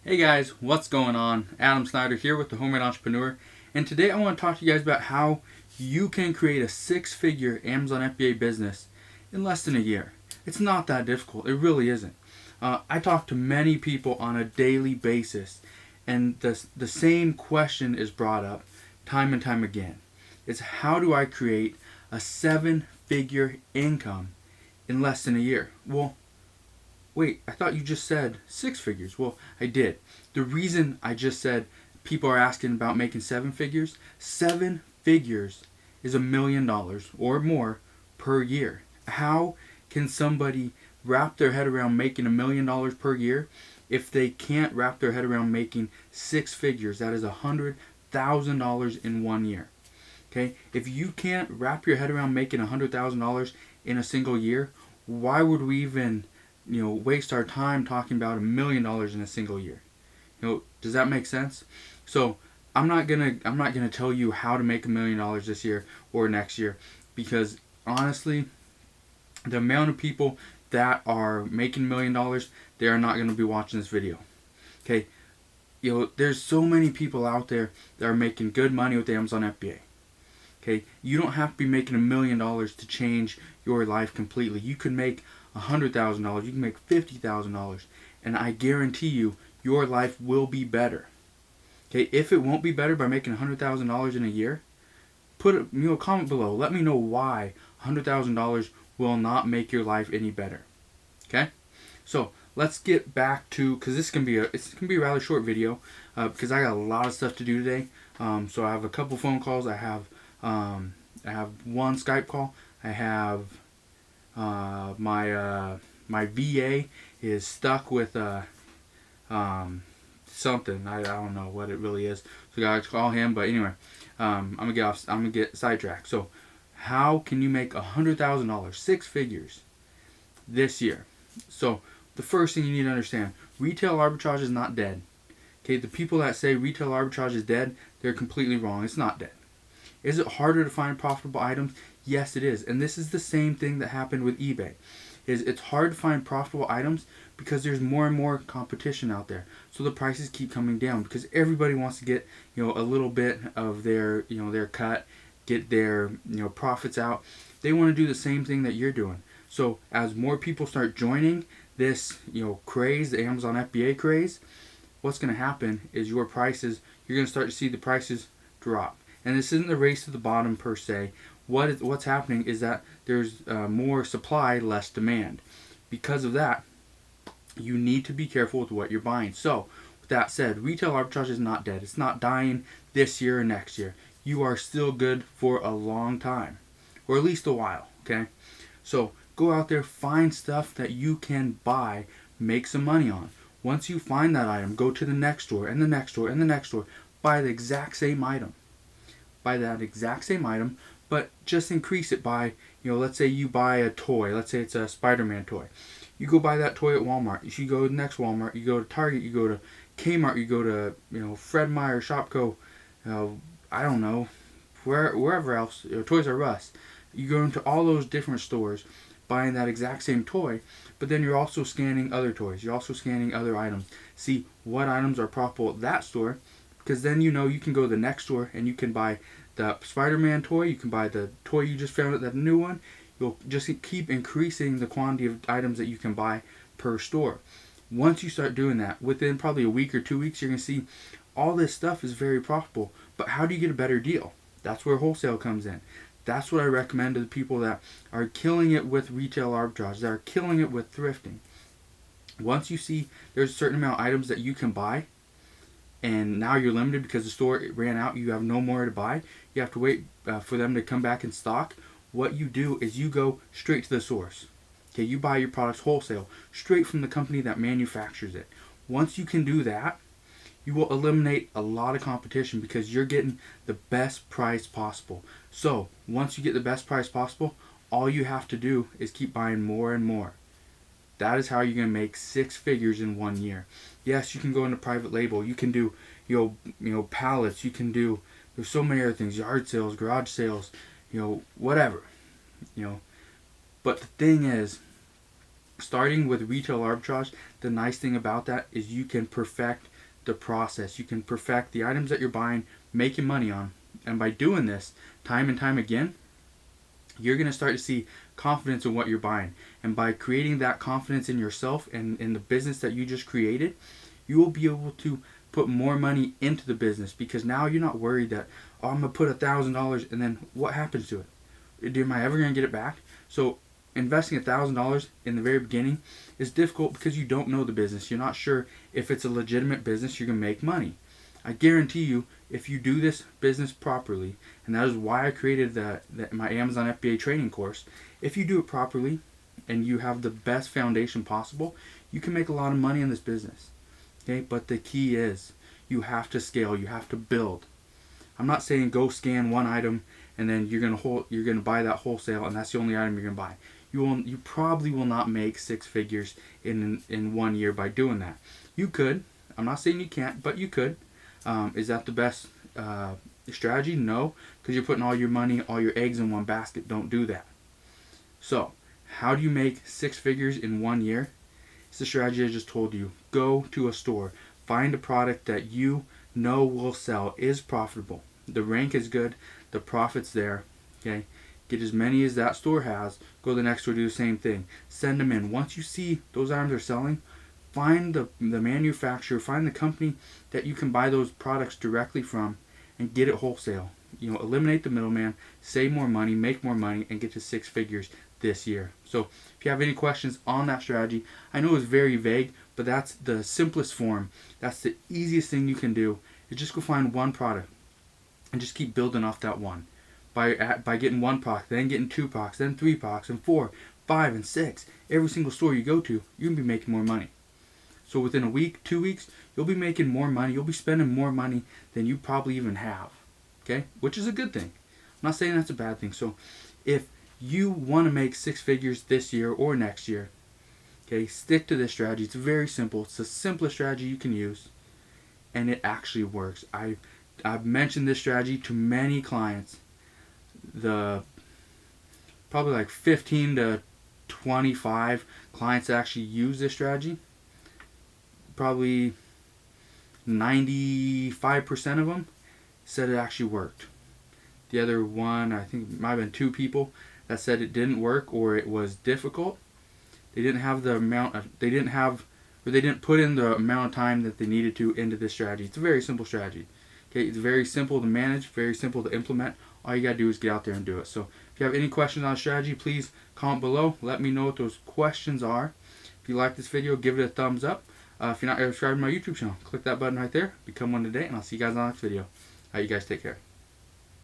Hey guys, what's going on? Adam Snyder here with the Homemade Entrepreneur, and today I want to talk to you guys about how you can create a six-figure Amazon FBA business in less than a year. It's not that difficult. It really isn't. I talk to many people on a daily basis, and the same question is brought up time and time again. It's how do I create a seven-figure income in less than a year? Well, wait, I thought you just said six figures. Well, I did. The reason I just said people are asking about making seven figures is $1 million or more per year. How can somebody wrap their head around making $1 million per year if they can't wrap their head around making six figures? That is $100,000 in 1 year. Okay? If you can't wrap your head around making $100,000 in a single year, why would we even waste our time talking about $1 million in a single year? Does that make sense? So I'm not gonna tell you how to make $1 million this year or next year, because honestly, the amount of people that are making $1 million, they are not gonna be watching this video. Okay, there's so many people out there that are making good money with Amazon FBA. Okay, you don't have to be making $1 million to change your life completely. You can make $100,000. You can make $50,000, and I guarantee you, your life will be better. Okay, if it won't be better by making $100,000 in a year, put a comment below. Let me know why $100,000 will not make your life any better. Okay, so let's get back to, because it's gonna be a rather short video, because I got a lot of stuff to do today. So I have a couple phone calls. I have one Skype call. I have my VA is stuck with something. I don't know what it really is. So I gotta call him. But anyway, I'm gonna get sidetracked. So how can you make $100,000, six figures, this year? So the first thing you need to understand: retail arbitrage is not dead. Okay, the people that say retail arbitrage is dead, they're completely wrong. It's not dead. Is it harder to find profitable items? Yes, it is. And this is the same thing that happened with eBay. It's hard to find profitable items because there's more and more competition out there. So the prices keep coming down because everybody wants to get, a little bit of their, their cut, get their, profits out. They want to do the same thing that you're doing. So as more people start joining this, craze, the Amazon FBA craze, what's going to happen is you're going to start to see the prices drop. And this isn't the race to the bottom per se. What's happening is that there's more supply, less demand. Because of that, you need to be careful with what you're buying. So, with that said, retail arbitrage is not dead. It's not dying this year or next year. You are still good for a long time, or at least a while. Okay, so go out there, find stuff that you can buy, make some money on. Once you find that item, go to the next store and the next store and the next store, buy the exact same item. Buy that exact same item, but just increase it by, let's say you buy a toy. Let's say it's a Spider-Man toy. You go buy that toy at Walmart. You go to the next Walmart. You go to Target. You go to Kmart. You go to, Fred Meyer, Shopko. I don't know, wherever else, Toys R Us. You go into all those different stores, buying that exact same toy, but then you're also scanning other toys. You're also scanning other items. See what items are profitable at that store, because then you can go to the next store and you can buy the Spider-Man toy. You can buy the toy you just found, that new one. You'll just keep increasing the quantity of items that you can buy per store. Once you start doing that, within probably a week or 2 weeks, you're going to see all this stuff is very profitable. But how do you get a better deal? That's where wholesale comes in. That's what I recommend to the people that are killing it with retail arbitrage, that are killing it with thrifting. Once you see there's a certain amount of items that you can buy, and now you're limited because the store ran out, you have no more to buy, you have to wait for them to come back in stock. What you do is you go straight to the source. Okay, you buy your products wholesale, straight from the company that manufactures it. Once you can do that, you will eliminate a lot of competition because you're getting the best price possible. So, once you get the best price possible, all you have to do is keep buying more and more. That is how you're going to make six figures in 1 year. Yes, you can go into private label. You can do, pallets. You can do, there's so many other things, yard sales, garage sales, whatever. But the thing is, starting with retail arbitrage, the nice thing about that is you can perfect the process. You can perfect the items that you're buying, making money on. And by doing this time and time again, you're going to start to see confidence in what you're buying. And by creating that confidence in yourself and in the business that you just created, you will be able to put more money into the business, because now you're not worried that, oh, I'm going to put $1,000 and then what happens to it? Am I ever going to get it back? So investing $1,000 in the very beginning is difficult because you don't know the business. You're not sure if it's a legitimate business you're going to make money. I guarantee you, if you do this business properly, and that is why I created my Amazon FBA training course, if you do it properly and you have the best foundation possible, you can make a lot of money in this business. Okay, but the key is you have to scale, you have to build. I'm not saying go scan one item and then you're gonna buy that wholesale and that's the only item you're gonna buy. You probably will not make six figures in 1 year by doing that. You could. I'm not saying you can't, but you could. Is that the best strategy? No, because you're putting all your money, all your eggs in one basket. Don't do that. So, how do you make six figures in 1 year? It's the strategy I just told you. Go to a store. Find a product that you know will sell, is profitable. The rank is good. The profit's there. Okay? Get as many as that store has. Go to the next store, do the same thing. Send them in. Once you see those items are selling, find the manufacturer, find the company that you can buy those products directly from and get it wholesale. Eliminate the middleman, save more money, make more money, and get to six figures this year. So if you have any questions on that strategy, I know it's very vague, but that's the simplest form. That's the easiest thing you can do, is just go find one product and just keep building off that one. By getting one product, then getting two products, then three products, and 4, 5, and 6. Every single store you go to, you're going to be making more money. So within a week, 2 weeks, you'll be making more money. You'll be spending more money than you probably even have. Okay? Which is a good thing. I'm not saying that's a bad thing. So if you want to make six figures this year or next year, okay, stick to this strategy. It's very simple. It's the simplest strategy you can use, and it actually works. I've mentioned this strategy to many clients. Probably like 15 to 25 clients actually use this strategy. Probably 95% of them said it actually worked. The other one, I think it might have been 2 people that said it didn't work or it was difficult. They didn't have the amount of, they didn't put in the amount of time that they needed to into this strategy. It's a very simple strategy. Okay, it's very simple to manage, very simple to implement. All you gotta do is get out there and do it. So if you have any questions on strategy, please comment below. Let me know what those questions are. If you like this video, give it a thumbs up. If you're not subscribed to my YouTube channel, click that button right there. Become one today, and I'll see you guys on the next video. You guys take care.